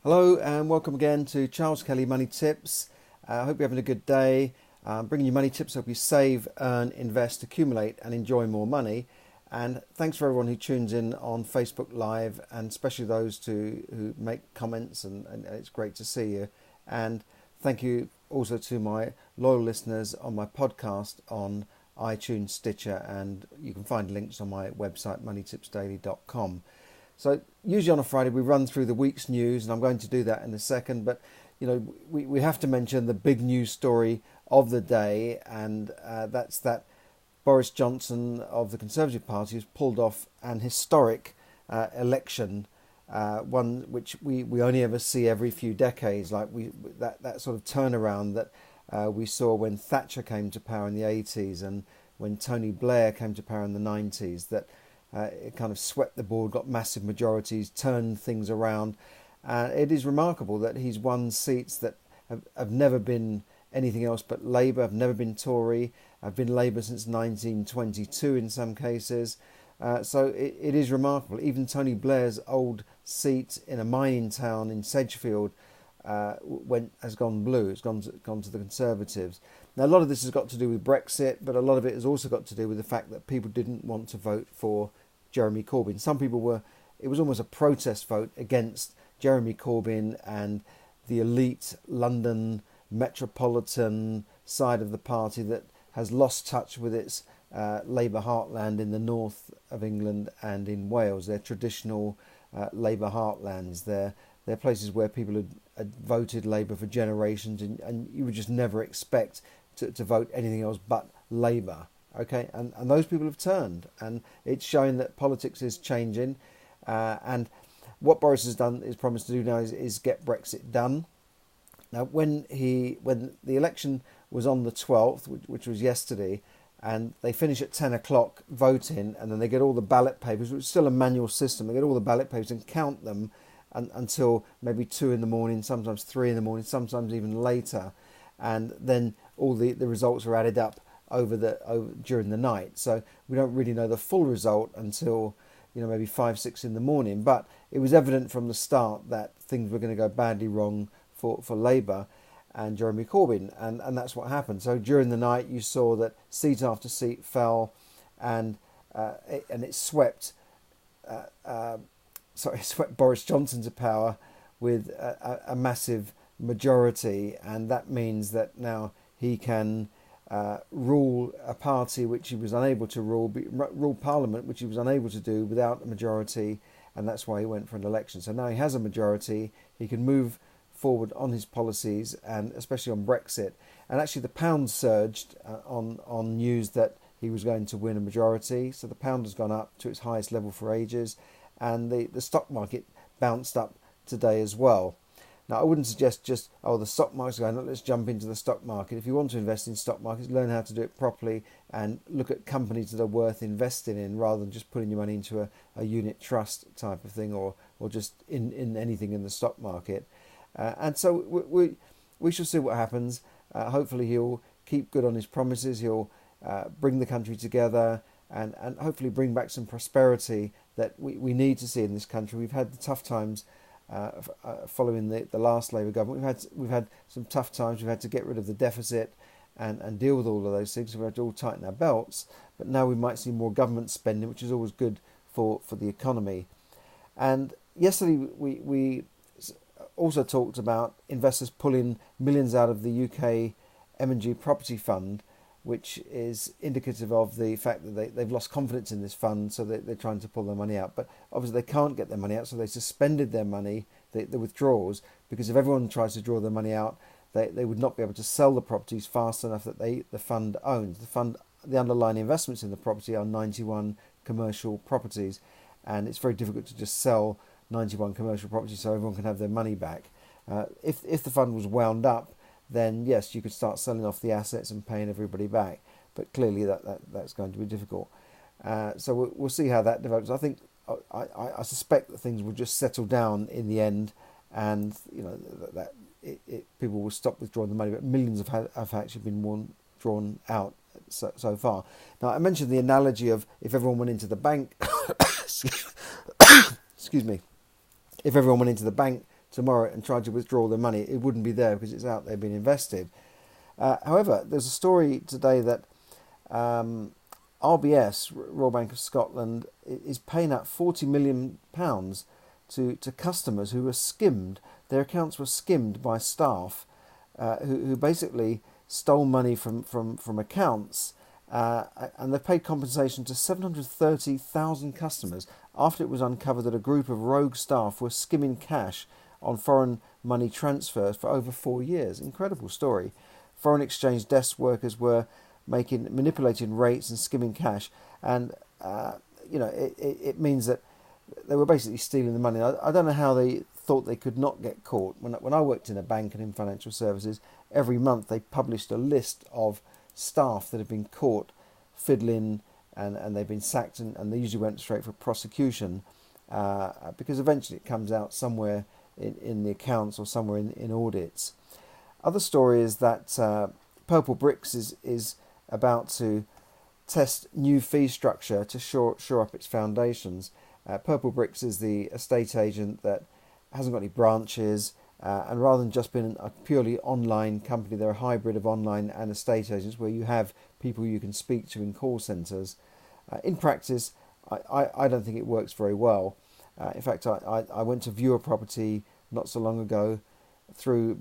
Hello and welcome again to Charles Kelly Money Tips. I hope you're having a good day. Bringing you money tips to help you save, earn, invest, accumulate and enjoy more money. And thanks for everyone who tunes in on Facebook Live, and especially those who make comments, and it's great to see you. And thank you also to my loyal listeners on my podcast on iTunes, Stitcher, and you can find links on my website moneytipsdaily.com. So usually on a Friday we run through the week's news, and I'm going to do that in a second. But we have to mention the big news story of the day, and that's that Boris Johnson of the Conservative Party has pulled off an historic election, one which we only ever see every few decades, like that sort of turnaround that we saw when Thatcher came to power in the 80s and when Tony Blair came to power in the 90s. That it kind of swept the board, got massive majorities, turned things around. It is remarkable that he's won seats that have never been anything else but Labour, have never been Tory, have been Labour since 1922 in some cases. So it is remarkable. Even Tony Blair's old seat in a mining town in Sedgefield has gone blue. It's gone to the Conservatives. Now, a lot of this has got to do with Brexit, but a lot of it has also got to do with the fact that people didn't want to vote for Jeremy Corbyn. Some people it was almost a protest vote against Jeremy Corbyn and the elite London metropolitan side of the party that has lost touch with its Labour heartland in the north of England and in Wales. They're traditional Labour heartlands. They're places where people had voted Labour for generations, and you would just never expect to vote anything else but Labour. Okay, and those people have turned, and it's showing that politics is changing. And what Boris has done, is promised to do now, is get Brexit done. Now, when the election was on the 12th, which was yesterday, and they finish at 10 o'clock voting, and then they get all the ballot papers, which is still a manual system. They get all the ballot papers and count them until maybe 2 in the morning, sometimes 3 in the morning, sometimes even later, and then all the results are added up during the night. So we don't really know the full result until maybe 5, 6 in the morning. But it was evident from the start that things were going to go badly wrong for Labour and Jeremy Corbyn, and that's what happened. So during the night, you saw that seat after seat fell, and it swept Boris Johnson to power with a massive majority, and that means that now he can rule a party which he was unable to rule Parliament, which he was unable to do without a majority, and that's why he went for an election. So now he has a majority, he can move forward on his policies, and especially on Brexit. And actually the pound surged on news that he was going to win a majority, so the pound has gone up to its highest level for ages, and the stock market bounced up today as well. Now, I wouldn't suggest just, the stock market's going up, let's jump into the stock market. If you want to invest in stock markets, learn how to do it properly and look at companies that are worth investing in, rather than just putting your money into a unit trust type of thing, or just in anything in the stock market. And so we shall see what happens. Hopefully he'll keep good on his promises. He'll bring the country together and hopefully bring back some prosperity that we need to see in this country. We've had the tough times following the last Labour government. We've had some tough times. We've had to get rid of the deficit and deal with all of those things. We've had to all tighten our belts. But now we might see more government spending, which is always good for the economy. And yesterday we also talked about investors pulling millions out of the UK M&G property fund, which is indicative of the fact that they've lost confidence in this fund, so they're trying to pull their money out. But obviously they can't get their money out, so they suspended their money, the withdrawals, because if everyone tries to draw their money out, they would not be able to sell the properties fast enough that the fund owns. The underlying investments in the property are 91 commercial properties, and it's very difficult to just sell 91 commercial properties so everyone can have their money back. If the fund was wound up, then yes, you could start selling off the assets and paying everybody back. But clearly that's going to be difficult. So we'll see how that develops. I think I suspect that things will just settle down in the end, and that people will stop withdrawing the money. But millions have actually been drawn out so far. Now, I mentioned the analogy of if everyone went into the bank, excuse me, if everyone went into the bank tomorrow and tried to withdraw their money, it wouldn't be there because it's out there being invested. However, there's a story today that RBS, Royal Bank of Scotland, is paying out £40 million to customers who were skimmed. Their accounts were skimmed by staff who basically stole money from accounts, and they paid compensation to 730,000 customers after it was uncovered that a group of rogue staff were skimming cash on foreign money transfers for over 4 years. Incredible story. Foreign exchange desk workers were manipulating rates and skimming cash, and it means that they were basically stealing the money. I don't know how they thought they could not get caught. When I worked in a bank and in financial services, every month they published a list of staff that had been caught fiddling, and they've been sacked, and they usually went straight for prosecution, because eventually it comes out somewhere in the accounts or somewhere in audits. Other story is that Purple Bricks is about to test new fee structure to shore up its foundations. Purple Bricks is the estate agent that hasn't got any branches, and rather than just being a purely online company, they're a hybrid of online and estate agents where you have people you can speak to in call centres. In practice, I don't think it works very well. In fact, I went to view a property not so long ago through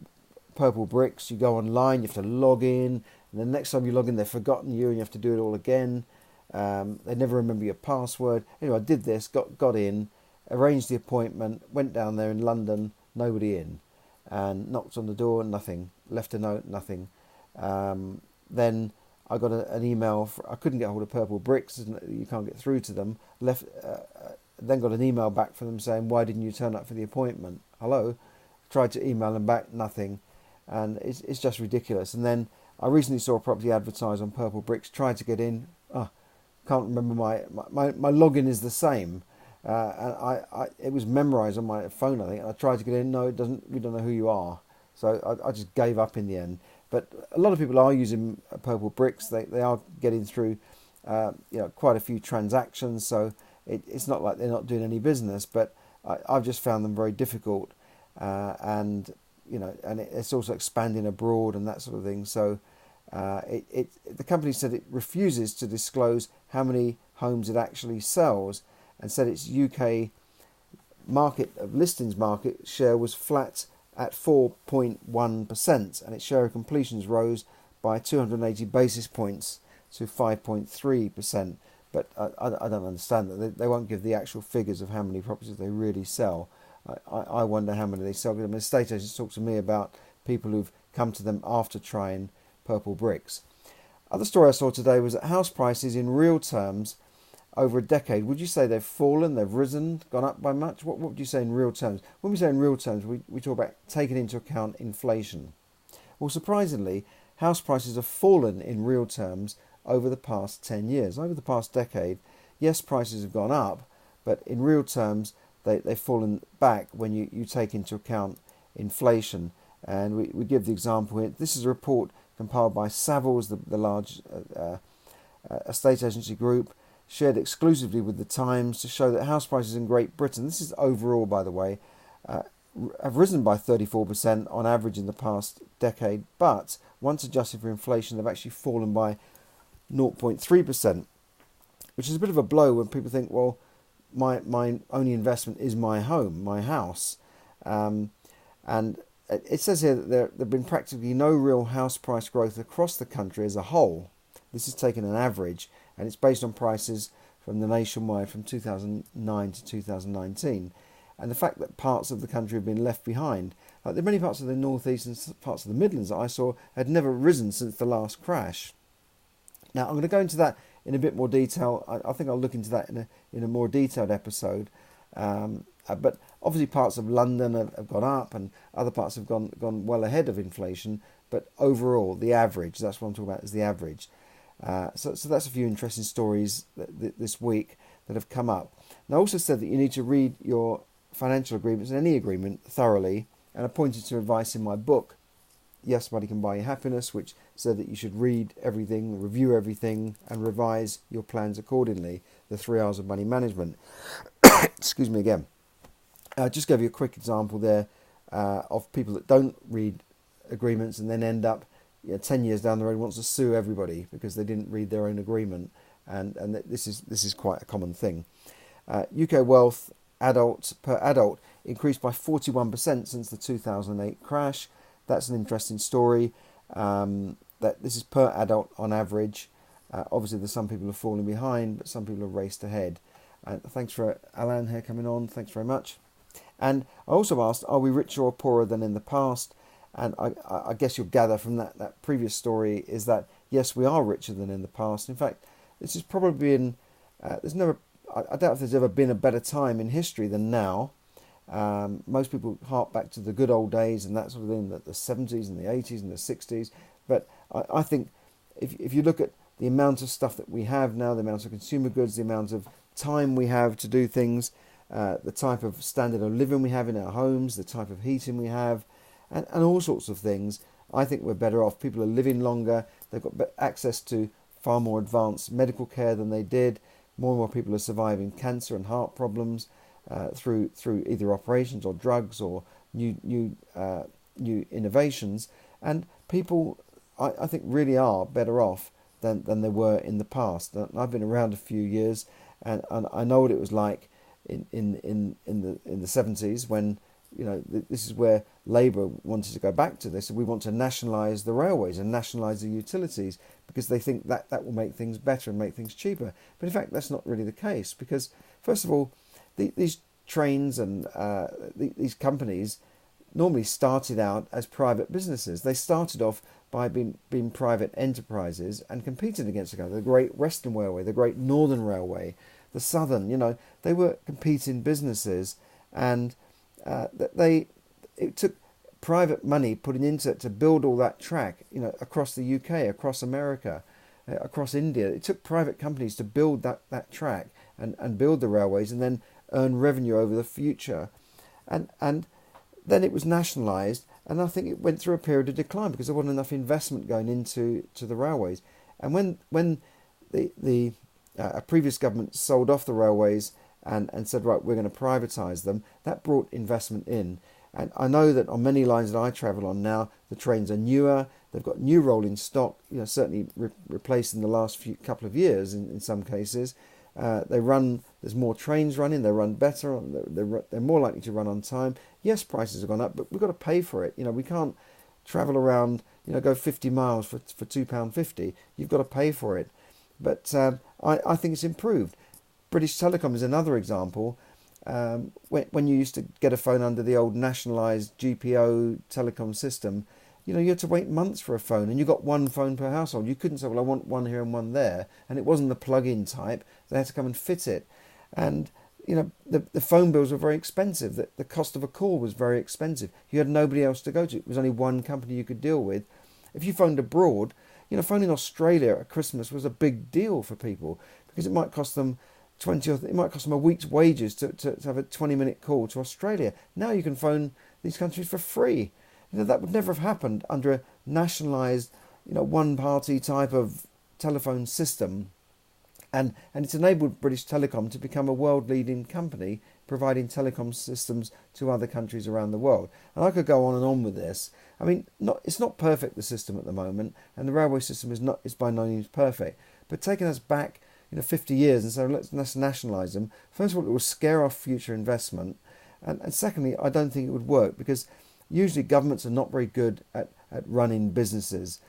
Purple Bricks. You go online, you have to log in, and the next time you log in, they've forgotten you, and you have to do it all again. They never remember your password. Anyway, I did this, got in, arranged the appointment, went down there in London, nobody in, and knocked on the door, nothing. Left a note, nothing. Then I got an email. I couldn't get hold of Purple Bricks. You can't get through to them. Then got an email back from them saying, "Why didn't you turn up for the appointment?" Hello. Tried to email them back, nothing. And it's just ridiculous. And then I recently saw a property advertised on Purple Bricks. Tried to get in. Can't remember my login is the same. And it was memorised on my phone, I think. And I tried to get in. No, it doesn't. We don't know who you are. So I just gave up in the end. But a lot of people are using Purple Bricks. They are getting through quite a few transactions. So it's not like they're not doing any business. But I've just found them very difficult. And it's also expanding abroad and that sort of thing. So the company said it refuses to disclose how many homes it actually sells, and said its UK listings market share was flat at 4.1%, and its share of completions rose by 280 basis points to 5.3%. But I don't understand that. They won't give the actual figures of how many properties they really sell. I wonder how many they sell. I mean, estate agents talk to me about people who've come to them after trying Purple Bricks. Other story I saw today was that house prices in real terms over a decade, would you say they've fallen, they've risen, gone up by much? What would you say in real terms? When we say in real terms, we talk about taking into account inflation. Well, surprisingly, house prices have fallen in real terms over the past 10 years. Over the past decade, yes, prices have gone up, but in real terms, they've fallen back when you take into account inflation. And we give the example here. This is a report compiled by Savills, the large estate agency group, shared exclusively with the Times to show that house prices in Great Britain, this is overall by the way, have risen by 34% on average in the past decade, but once adjusted for inflation, they've actually fallen by 0.3%, which is a bit of a blow when people think, well, my only investment is my home, my house. And it says here that there have been practically no real house price growth across the country as a whole. This is taken an average, and it's based on prices from the nationwide from 2009 to 2019. And the fact that parts of the country have been left behind, like the many parts of the northeast and parts of the Midlands that I saw had never risen since the last crash. Now I'm going to go into that in a bit more detail. I think I'll look into that in a more detailed episode. But obviously parts of London have gone up, and other parts have gone well ahead of inflation. But overall, the average, that's what I'm talking about, is the average. So that's a few interesting stories this week that have come up. Now I also said that you need to read your financial agreements and any agreement thoroughly, and I pointed to advice in my book, Yes, Money Can Buy You Happiness, which said that you should read everything, review everything, and revise your plans accordingly, the 3 hours of money management. Excuse me again. I just gave you a quick example there of people that don't read agreements and then end up 10 years down the road wants to sue everybody because they didn't read their own agreement, and this is quite a common thing. UK wealth per adult increased by 41% since the 2008 crash. That's an interesting story. That this is per adult on average. Obviously, there's some people who are falling behind, but some people have raced ahead. And thanks for Alan here coming on. Thanks very much. And I also asked, are we richer or poorer than in the past? And I guess you'll gather from that previous story is that, yes, we are richer than in the past. In fact, this has probably been, I doubt if there's ever been a better time in history than now. Most people hark back to the good old days and that sort of thing, the 70s and the 80s and the 60s. But I think if you look at the amount of stuff that we have now, the amount of consumer goods, the amount of time we have to do things, the type of standard of living we have in our homes, the type of heating we have, and all sorts of things, I think we're better off. People are living longer. They've got access to far more advanced medical care than they did. More and more people are surviving cancer and heart problems through either operations or drugs or new innovations. And people, I think, really are better off than they were in the past. And I've been around a few years, and I know what it was like in the 70s when this is where Labour wanted to go back to this. We want to nationalise the railways and nationalise the utilities because they think that will make things better and make things cheaper. But in fact, that's not really the case because, first of all, these trains and these companies normally started out as private businesses. They started off by being private enterprises and competed against each other. The Great Western Railway, the Great Northern Railway, the Southern, they were competing businesses, and it took private money putting into it to build all that track, across the UK, across America, across India. It took private companies to build that track and build the railways and then earn revenue over the future. And then it was nationalised, and I think it went through a period of decline because there wasn't enough investment going into the railways. And when the previous government sold off the railways and said, right, we're going to privatise them, that brought investment in. And I know that on many lines that I travel on now, the trains are newer, they've got new rolling stock, certainly replaced in the last couple of years in some cases. There's more trains running, they run better, they're more likely to run on time. Yes, prices have gone up, but we've got to pay for it. We can't travel around, go 50 miles for £2.50. You've got to pay for it. But I think it's improved. British Telecom is another example. When you used to get a phone under the old nationalised GPO telecom system, you had to wait months for a phone, and you got one phone per household. You couldn't say, well, I want one here and one there, and it wasn't the plug-in type. They had to come and fit it, and the phone bills were very expensive. The cost of a call was very expensive. You had nobody else to go to. It was only one company you could deal with. If you phoned abroad, phoning Australia at Christmas was a big deal for people because it might cost them it might cost them a week's wages to have a 20-minute call to Australia. Now you can phone these countries for free. That would never have happened under a nationalised, one-party type of telephone system. And it's enabled British Telecom to become a world-leading company providing telecom systems to other countries around the world. And I could go on and on with this. I mean, it's not perfect, the system at the moment, and the railway system is by no means perfect. But taking us back 50 years and so let's nationalise them. First of all, it will scare off future investment, and secondly, I don't think it would work because usually governments are not very good at running businesses.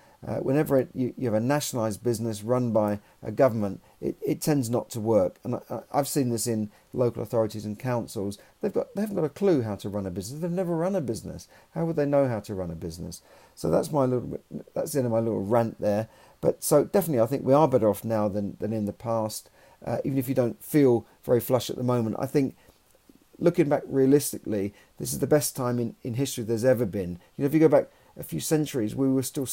Whenever you have a nationalised business run by a government, it tends not to work. And I've seen this in local authorities and councils. They haven't got a clue how to run a business. They've never run a business. How would they know how to run a business? So that's the end of my little rant there. But so definitely, I think we are better off now than in the past. Even if you don't feel very flush at the moment, I think looking back realistically, this is the best time in history there's ever been. If you go back a few centuries, we were still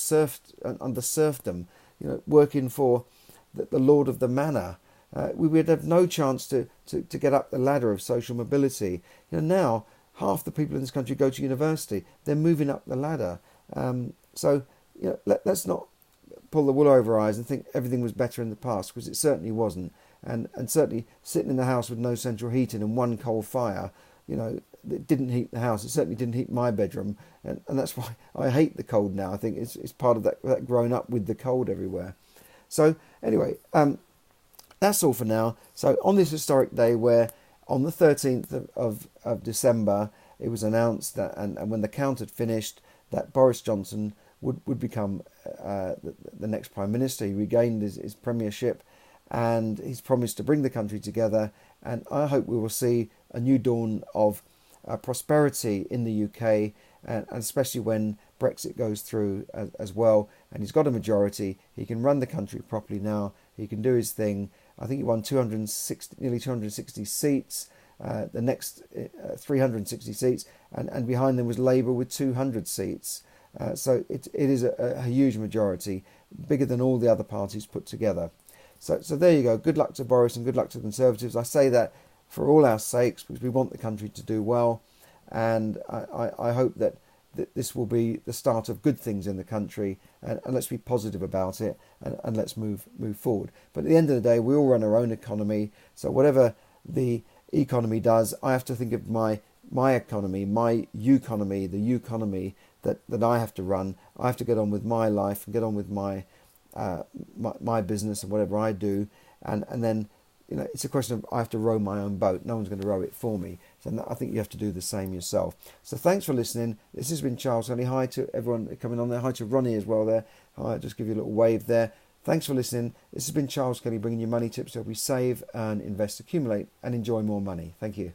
under serfdom, working for the lord of the manor. We would have no chance to get up the ladder of social mobility. Now half the people in this country go to university. They're moving up the ladder. So let's not pull the wool over our eyes and think everything was better in the past, because it certainly wasn't. And certainly sitting in the house with no central heating and one coal fire, it didn't heat the house. It certainly didn't heat my bedroom, and that's why I hate the cold now. I think it's part of that growing up with the cold everywhere. So anyway, that's all for now. So on this historic day, where on the 13th of December, it was announced that, and when the count had finished, that Boris Johnson would become the next Prime Minister. He regained his premiership, and he's promised to bring the country together. And I hope we will see a new dawn of prosperity in the UK, and especially when Brexit goes through as well. And he's got a majority. He can run the country properly now. He can do his thing. I think he won nearly 260 seats. The next 360 seats, and behind them was Labour with 200 seats. So it is a huge majority, bigger than all the other parties put together. So there you go. Good luck to Boris and good luck to the Conservatives. I say that for all our sakes, because we want the country to do well, and I hope that this will be the start of good things in the country, and let's be positive about it, and let's move forward. But at the end of the day, we all run our own economy, so whatever the economy does, I have to think of my economy, my economy, the economy that I have to run. I have to get on with my life and get on with my business and whatever I do, and then it's a question of I have to row my own boat. No one's going to row it for me. So I think you have to do the same yourself. So thanks for listening. This has been Charles Kelly. Hi to everyone coming on there. Hi to Ronnie as well there. Hi, just give you a little wave there. Thanks for listening. This has been Charles Kelly bringing you money tips to help you save, earn, invest, accumulate, and enjoy more money. Thank you.